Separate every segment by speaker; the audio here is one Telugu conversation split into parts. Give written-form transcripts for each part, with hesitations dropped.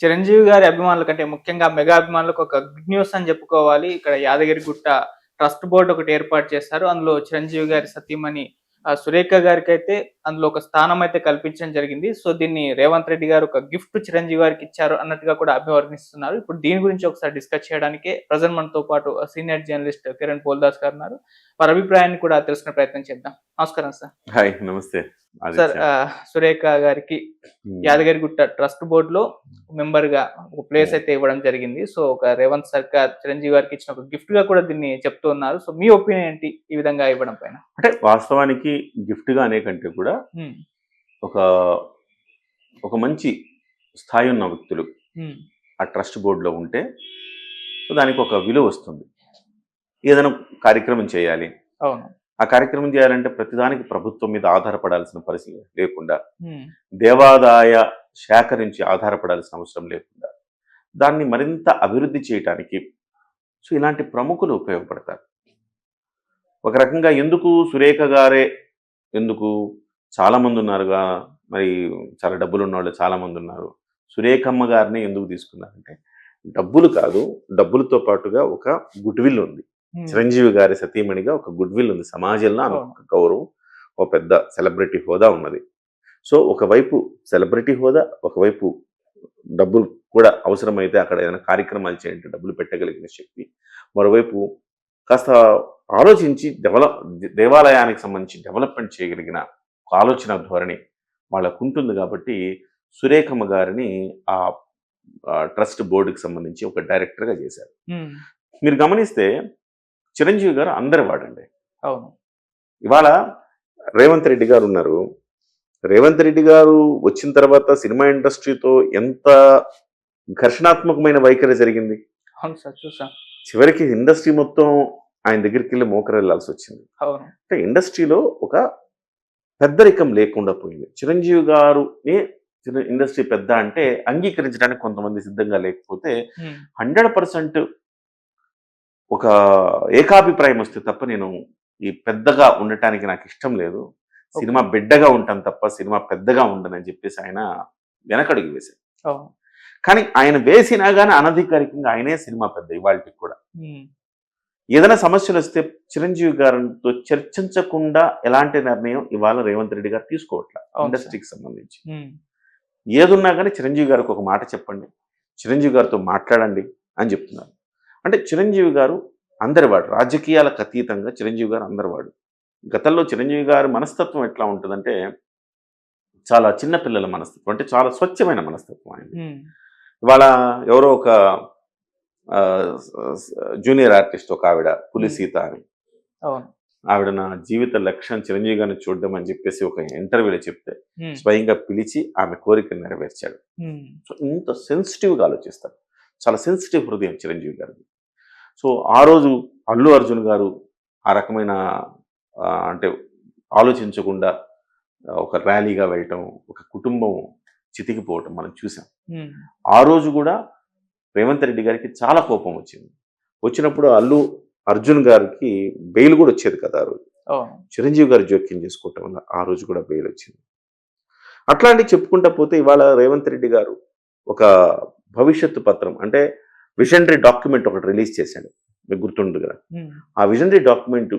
Speaker 1: చిరంజీవి గారి అభిమానుల కంటే ముఖ్యంగా మెగా అభిమానులకు ఒక గుడ్ న్యూస్ అని చెప్పుకోవాలి. ఇక్కడ యాదగిరిగుట్ట ట్రస్ట్ బోర్డ్ ఒకటి ఏర్పాటు చేశారు. అందులో చిరంజీవి గారి సతీమణి సురేఖ గారికైతే అందులో ఒక స్థానం అయితే కల్పించడం జరిగింది. సో, దీన్ని రేవంత్ రెడ్డి గారు ఒక గిఫ్ట్ చిరంజీవి గారికి ఇచ్చారు అన్నట్టుగా కూడా అభివర్ణిస్తున్నారు. ఇప్పుడు దీని గురించి ఒకసారి డిస్కస్ చేయడానికే ప్రెజెంట్ మనతో పాటు సీనియర్ జర్నలిస్ట్ కిరణ్ పోల్దాస్ గారు ఉన్నారు. వారి అభిప్రాయాన్ని కూడా తెలుసుకునే ప్రయత్నం చేద్దాం. నమస్కారం సార్.
Speaker 2: హాయ్ నమస్తే
Speaker 1: సార్
Speaker 2: ఆదిత్య.
Speaker 1: సురేఖ గారికి యాదగిరిగుట్ట ట్రస్ట్ బోర్డ్‌లో మెంబర్‌గా ఒక ప్లేస్ అయితే ఇవ్వడం జరిగింది. సో, ఒక రేవంత్ సర్కార్ చిరంజీవి గారికి ఇచ్చిన ఒక గిఫ్ట్‌గా కూడా దీన్ని చెప్తూ ఉన్నారు. సో, మీ ఒపీనియన్ ఏంటి ఈ విధంగా ఇవ్వడం పైన?
Speaker 2: అంటే వాస్తవానికి గిఫ్ట్‌గా అనే కంటే కూడా
Speaker 1: హ్మ్.
Speaker 2: ఒక ఒక మంచి స్థాయి ఉన్న వ్యక్తులు
Speaker 1: హ్మ్.
Speaker 2: ఆ ట్రస్ట్ బోర్డ్‌లో ఉంటే సో, దానికి ఒక విలువ వస్తుంది. ఏదైనా కార్యక్రమం చేయాలి.
Speaker 1: అవును.
Speaker 2: ఆ కార్యక్రమం చేయాలంటే ప్రతిదానికి ప్రభుత్వం మీద ఆధారపడాల్సిన పరిస్థితి లేకుండా,
Speaker 1: హ్మ్.
Speaker 2: దేవాదాయ శాఖ నుంచి ఆధారపడాల్సిన అవసరం లేకుండా, దాన్ని మరింత అభివృద్ధి చేయటానికి సో, ఇలాంటి ప్రముఖులు ఉపయోగపడతారు. ఒక రకంగా ఎందుకు సురేఖ గారే ఎందుకు చాలామంది ఉన్నారుగా, మరి చాలా డబ్బులున్నోళ్ళు చాలామంది ఉన్నారు. సురేఖమ్మ గారిని ఎందుకు తీసుకున్నారంటే, డబ్బులు కాదు, డబ్బులతో పాటుగా ఒక గుడ్‌విల్ ఉంది.
Speaker 1: హ్మ్.
Speaker 2: చిరంజీవి గారి సతీమణిగా ఒక గుడ్‌విల్ ఉంది. సమాజంలో ఆమెకు
Speaker 1: అవును.
Speaker 2: ఒక గౌరవం, ఓ పెద్ద సెలబ్రిటీ హోదా ఉన్నది. సో, ఒకవైపు సెలబ్రిటీ హోదా, ఒకవైపు డబ్బులు కూడా అవసరమైతే అక్కడ ఏదైనా కార్యక్రమాలు చేయంటే డబ్బులు పెట్టగలిగిన శక్తి. మరోవైపు కాస్త ఆలోచించి దేవాలయానికి సంబంధించి డెవలప్‌మెంట్ చేయగలిగిన ఒక ఆలోచన ధోరణి వాళ్ళకుంటుంది కాబట్టి, సురేఖమ్మ గారిని ఆహ్, ట్రస్ట్ బోర్డ్‌కి సంబంధించి ఒక డైరెక్టర్‌గా చేశారు.
Speaker 1: హ్మ్.
Speaker 2: మీరు గమనిస్తే చిరంజీవి గారు అందరి వాడండి.
Speaker 1: అవును.
Speaker 2: ఇవాళ రేవంత్ రెడ్డి గారున్నారు. రేవంత్ రెడ్డి గారు వచ్చిన తర్వాత సినిమా ఇండస్ట్రీతో ఎంత ఘర్షణాత్మకమైన వైఖరి జరిగింది.
Speaker 1: అవును సార్. చూసా.
Speaker 2: చివరికి ఇండస్ట్రీ మొత్తం ఆయన దగ్గరికెళ్ళి మోకరిల్లాల్సొచ్చింది.
Speaker 1: అవును.
Speaker 2: అంటే ఇండస్ట్రీలో ఒక పెద్దరికం లేకుండా పోయింది. చిరంజీవి గారునే ఇండస్ట్రీ పెద్ద అంటే అంగీకరించడానికి కొంతమంది సిద్ధంగా లేకపోతే
Speaker 1: హ్మ్.
Speaker 2: 100% ఒక ఏకాభిప్రాయం వస్తే తప్ప నేను ఈ పెద్దగా ఉండటానికి నాకిష్టం లేదు. Cinema
Speaker 1: okay.
Speaker 2: బిడ్డగా ఉంటాను తప్ప సినిమా పెద్దగా ఉండనని చెప్పేసి ఆయన వెనకడుగు వేశారు.
Speaker 1: అవును.
Speaker 2: కానీ ఆయన వేసినా గాని అనధికారికంగా ఆయనే సినిమా పెద్ద ఇవాల్టికి కూడా.
Speaker 1: హ్మ్.
Speaker 2: ఏదైనా సమస్యలొస్తే చిరంజీవి గారితో చర్చించకుండా ఎలాంటి నిర్ణయం ఇవాళ రేవంత్ రెడ్డి గారు తీసుకోవట్ల
Speaker 1: అవును సార్.
Speaker 2: ఇండస్ట్రీకి సంబంధించి.
Speaker 1: హ్మ్.
Speaker 2: ఏదున్నా గాని చిరంజీవి గారికి ఒక మాట చెప్పండి. చిరంజీవి గారితో మాట్లాడండి అని చెప్తున్నారు. అంటే చిరంజీవి గారు అందరివాడు. రాజకీయాలకు అతీతంగా చిరంజీవి గారు అందరివాడు. గతంలో చిరంజీవి గారి మనస్తత్వం ఎట్లా ఉంటదంటే, చాలా చిన్న పిల్లల మనస్తత్వం. అంటే చాలా స్వచ్ఛమైన మనస్తత్వం ఆయనది.
Speaker 1: హ్మ్.
Speaker 2: ఇవాళ ఎవరో ఒక ఆహ్, స్ స్ జూనియర్ ఆర్టిస్ట్ ఒకావిడ 'పులి
Speaker 1: హ్మ్.
Speaker 2: సీత' అని.
Speaker 1: అవును.
Speaker 2: ఆవిడ నా జీవిత లక్ష్యం చిరంజీవి గారిని చూడడం అని చెప్పేసి ఒక ఇంటర్వ్యూలో చెప్తే,
Speaker 1: హ్మ్.
Speaker 2: స్వయంగా పిలిచి ఆమె కోరికను నెరవేర్చాడు.
Speaker 1: హ్మ్.
Speaker 2: సో, ఇంత సెన్సిటివ్‌గా ఆలోచిస్తారు. చాలా సెన్సిటివ్ హృదయం చిరంజీవి గారిది. సో, ఆ రోజు అల్లు అర్జున్ గారు ఆ రకమైన అంటే ఆలోచించకుండా ఒక ర్యాలీగా వెళ్ళటం, ఒక కుటుంబం చితికిపోవటం మనం చూసాం.
Speaker 1: హ్మ్.
Speaker 2: ఆ రోజు గూడా రేవంత్ రెడ్డి గారికి చాలా కోపం వచ్చింది. వచ్చినప్పుడు అల్లు అర్జున్ గారికి బెయిల్ గూడా వచ్చేది కదా! ఆ రోజు.
Speaker 1: అవును.
Speaker 2: చిరంజీవి గారు జోక్యం చేసుకోవటం వల్ల ఆ రోజు కూడా బెయిల్ వచ్చింది. అట్లాంటివి చెప్పుకుంటా పోతే ఇవాళ రేవంత్ రెడ్డి గారు ఒక భవిష్యత్తు పత్రం అంటే విజనరీ డాక్యుమెంట్ ఒకటి రిలీజ్ చేశాడు. మీకు గుర్తుంటుంది కదా!
Speaker 1: హ్మ్.
Speaker 2: ఆ విజనరీ డాక్యుమెంట్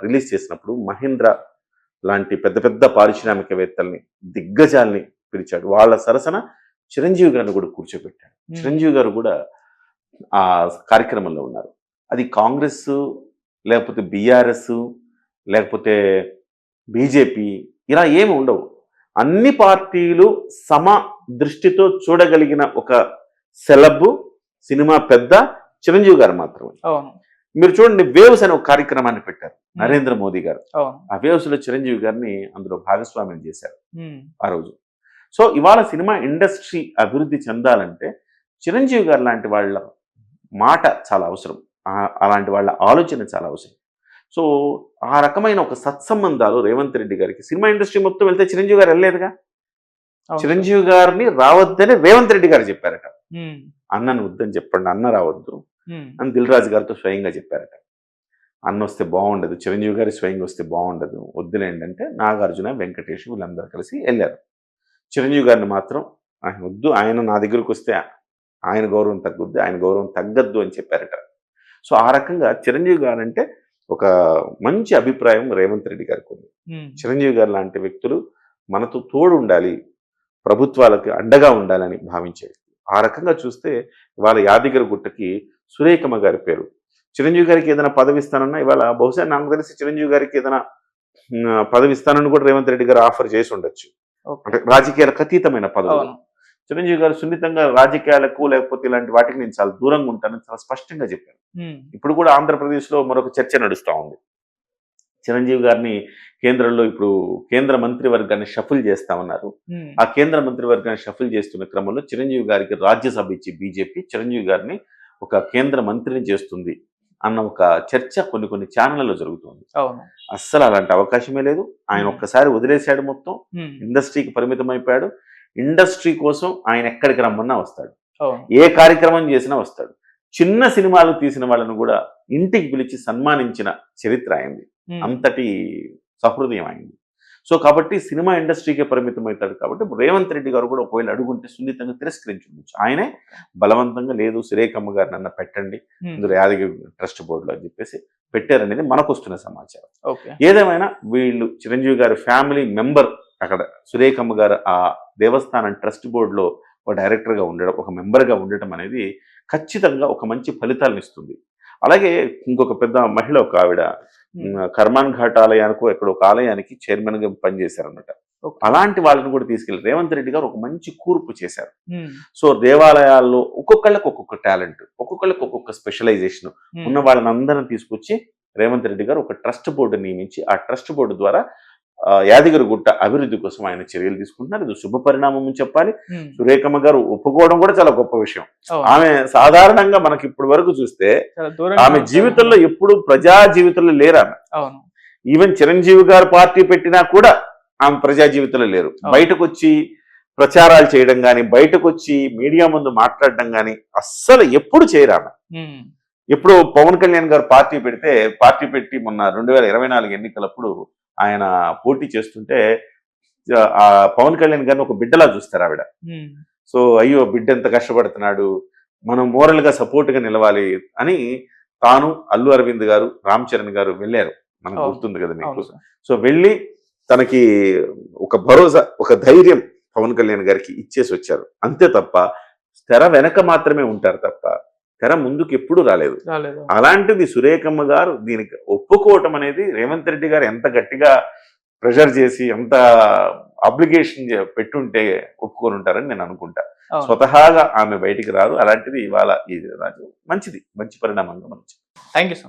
Speaker 2: రిలీజ్ చేసినప్పుడు మహీంద్ర లాంటి పెద్ద పెద్ద పారిశ్రామికవేత్తల్ని, దిగ్గజాల్ని పిలిచాడు. వాళ్ళ సరసన చిరంజీవి గారిని కూడా కూర్చోబెట్టాడు.
Speaker 1: హ్మ్.
Speaker 2: చిరంజీవి గారు కూడా ఆ కార్యక్రమంలో ఉన్నారు. అది కాంగ్రెస్సు, లేకపోతే బీఆర్ఎస్, లేకపోతే బీజేపీ ఇలా ఏమి ఉండవు. అన్ని పార్టీలు సమ దృష్టితో చూడగలిగిన ఒక సెలబ్, సినిమా పెద్ద చిరంజీవి గారు మాత్రమే.
Speaker 1: అవును.
Speaker 2: మీరు చూడండి 'వేవ్స్' అనే ఒక కార్యక్రమాన్ని పెట్టారు
Speaker 1: హ్మ్.
Speaker 2: నరేంద్ర మోదీ గారు.
Speaker 1: అవును.
Speaker 2: ఆ 'వేవ్స్‌లో' చిరంజీవి గారిని అందులో భాగస్వామ్యం చేశారు
Speaker 1: హ్మ్.
Speaker 2: ఆ రోజు. సో, ఇవాళ సినిమా ఇండస్ట్రీ అభివృద్ధి చెందాలంటే చిరంజీవి గారు లాంటి వాళ్ళ మాట చాలా అవసరం. అలాంటి వాళ్ళ ఆలోచన చాలా అవసరం. సో, ఆ రకమైన ఒక సత్సంబంధాలు రేవంత్ రెడ్డి గారికి సినిమా ఇండస్ట్రీ మొత్తం వెళ్తే చిరంజీవి గారు ఎళ్ళలేదుగా.
Speaker 1: అవును సార్.
Speaker 2: చిరంజీవి గారిని రావద్దని రేవంత్ రెడ్డి గారు చెప్పారట.
Speaker 1: హ్మ్.
Speaker 2: అన్నను వద్దని చెప్పండి. అన్న రావద్దు
Speaker 1: హ్మ్.
Speaker 2: అని దిల్ రాజు గారితో స్వయంగా చెప్పారట. అన్నొస్తే బావుండదు. చిరంజీవి గారు స్వయంగా వస్తే బావుండదు. వద్దులేండి అంటే నాగార్జున, వెంకటేష్ వీళ్ళందరూ కలిసి ఎళ్లారు. చిరంజీవి గారిని మాత్రం ఆయన వద్దు, ఆయన నా దగ్గరికి వస్తే ఆయన గౌరవం తగ్గుద్ది, ఆయన గౌరవం తగ్గద్దు అని చెప్పారట. సో ఆ రకంగా చిరంజీవి గారు అంటే ఒక మంచి అభిప్రాయం రేవంత్ రెడ్డి గారికి ఉంది. చిరంజీవి గారు లాంటి వ్యక్తులు మనతో తోడు ఉండాలి, ప్రభుత్వాలకు అండగా ఉండాలని భావించే వ్యక్తి. ఆ రకంగా చూస్తే ఇవాళ యాదగిరి గుట్టకి సురేఖమ్మ గారి పేరు. చిరంజీవి గారికి ఏదైనా పదవి ఇస్తానన్నా ఇవాళ బహుశా నాకు తెలిసి చిరంజీవి గారికి ఏదైనా పదవి ఇస్తానని కూడా రేవంత్ రెడ్డి గారు ఆఫర్ చేసి ఉండొచ్చు. అంటే రాజకీయాలకు అతీతమైన పదవి. చిరంజీవి గారు సున్నితంగా రాజకీయాలకు లేకపోతే ఇలాంటి వాటికి నేను చాలా దూరంగా ఉంటానని చాలా స్పష్టంగా చెప్పాను. ఇప్పుడు కూడా ఆంధ్రప్రదేశ్ లో మరొక చర్చ నడుస్తూ ఉంది. చిరంజీవి గారిని కేంద్రంలో ఇప్పుడు కేంద్ర మంత్రివర్గాన్ని షఫుల్ చేస్తామన్నారు. ఆ కేంద్ర మంత్రివర్గాన్ని షఫుల్ చేస్తున్న క్రమంలో చిరంజీవి గారికి రాజ్యసభ ఇచ్చి బీజేపీ చిరంజీవి గారిని ఒక కేంద్ర మంత్రిని చేస్తుంది అన్న ఒక చర్చ కొన్ని ఛానళ్లలో జరుగుతుంది. అస్సలు అలాంటి అవకాశమే లేదు. ఆయన ఒక్కసారి వదిలేశాడు, మొత్తం ఇండస్ట్రీకి పరిమితం అయిపోయాడు. ఇండస్ట్రీ కోసం ఆయన ఎక్కడికి రమ్మన్నా వస్తాడు, ఏ కార్యక్రమం చేసినా వస్తాడు. చిన్న సినిమాలు తీసిన వాళ్ళను కూడా ఇంటికి పిలిచి సన్మానించిన చరిత్ర అయింది. అంతటి సహృదయం అయింది. సో కాబట్టి సినిమా ఇండస్ట్రీకే పరిమితం అవుతాడు. కాబట్టి రేవంత్ రెడ్డి గారు కూడా ఒకవేళ అడుగుంటే సున్నితంగా తిరస్కరించవచ్చు. ఆయనే బలవంతంగా లేదు సురేఖమ్మ గారిని అన్న పెట్టండి ఇందులో యాదగిరి ట్రస్ట్ బోర్డులో అని చెప్పేసి పెట్టారనేది మనకు వస్తున్న సమాచారం. ఏదేమైనా వీళ్ళు చిరంజీవి గారి ఫ్యామిలీ మెంబర్ అక్కడ సురేఖమ్మ గారు ఆ దేవస్థానం ట్రస్ట్ బోర్డులో ఒక డైరెక్టర్గా ఉండడం, ఒక మెంబర్గా ఉండటం అనేది ఖచ్చితంగా ఒక మంచి ఫలితాలను ఇస్తుంది. అలాగే ఇంకొక పెద్ద మహిళ, ఒక ఆవిడ కర్మాన్ ఘాట్ ఆలయానికి ఎక్కడ ఒక ఆలయానికి చైర్మన్ గా పనిచేశారన్నమాట. అలాంటి వాళ్ళని కూడా తీసుకెళ్లి రేవంత్ రెడ్డి గారు ఒక మంచి కూర్పు చేశారు. సో దేవాలయాల్లో ఒక్కొక్కళ్ళకి ఒక్కొక్క టాలెంట్, ఒక్కొక్కళ్ళకి ఒక్కొక్క స్పెషలైజేషన్ ఉన్న వాళ్ళని అందరిని తీసుకొచ్చి రేవంత్ రెడ్డి గారు ఒక ట్రస్ట్ బోర్డు నియమించి ఆ ట్రస్ట్ బోర్డు ద్వారా యాదగిరి గుట్ట అభివృద్ధి కోసం ఆయన చర్యలు తీసుకుంటున్నారు. ఇది శుభ పరిణామం అని చెప్పాలి. సురేఖమ్మ గారు ఒప్పుకోవడం కూడా చాలా గొప్ప విషయం. ఆమె సాధారణంగా మనకి ఇప్పటి వరకు చూస్తే ఆమె జీవితంలో ఎప్పుడు ప్రజా జీవితంలో లేరు. ఆమె ఈవెన్ చిరంజీవి గారు పార్టీ పెట్టినా కూడా ఆమె ప్రజా జీవితంలో లేరు. బయటకు వచ్చి ప్రచారాలు చేయడం కానీ, బయటకు వచ్చి మీడియా ముందు మాట్లాడడం కానీ అస్సలు ఎప్పుడు చేయరు ఆమె. ఎప్పుడు పవన్ కళ్యాణ్ గారు పార్టీ పెట్టి మొన్న 2024 ఎన్నికలప్పుడు ఆయన పోటీ చేస్తుంటే ఆ పవన్ కళ్యాణ్ గారిని ఒక బిడ్డలా చూస్తారు ఆవిడ. సో అయ్యో బిడ్డ ఎంత కష్టపడుతున్నాడు, మనం మోరల్ గా సపోర్ట్ గా నిలవాలి అని తాను, అల్లు అరవింద్ గారు, రామ్ చరణ్ గారు వెళ్ళారు. మనకు గుర్తుంది కదా మీకు. సో వెళ్ళి తనకి ఒక భరోసా, ఒక ధైర్యం పవన్ కళ్యాణ్ గారికి ఇచ్చేసి వచ్చారు. అంతే తప్ప తెర వెనక మాత్రమే ఉంటారు తప్ప తెర ముందుకు ఎప్పుడు రాలేదు. అలాంటిది సురేఖమ్మ గారు దీనికి ఒప్పుకోవటం అనేది రేవంత్ రెడ్డి గారు ఎంత గట్టిగా ప్రెషర్ చేసి ఎంత అబ్లిగేషన్ పెట్టుంటే ఒప్పుకొని ఉంటారని నేను అనుకుంటా. స్వతహాగా ఆమె బయటికి రారు. అలాంటిది ఇవాళ ఈ రాజు మంచిది, మంచి పరిణామంగా మంచిది.
Speaker 1: Thank you so much.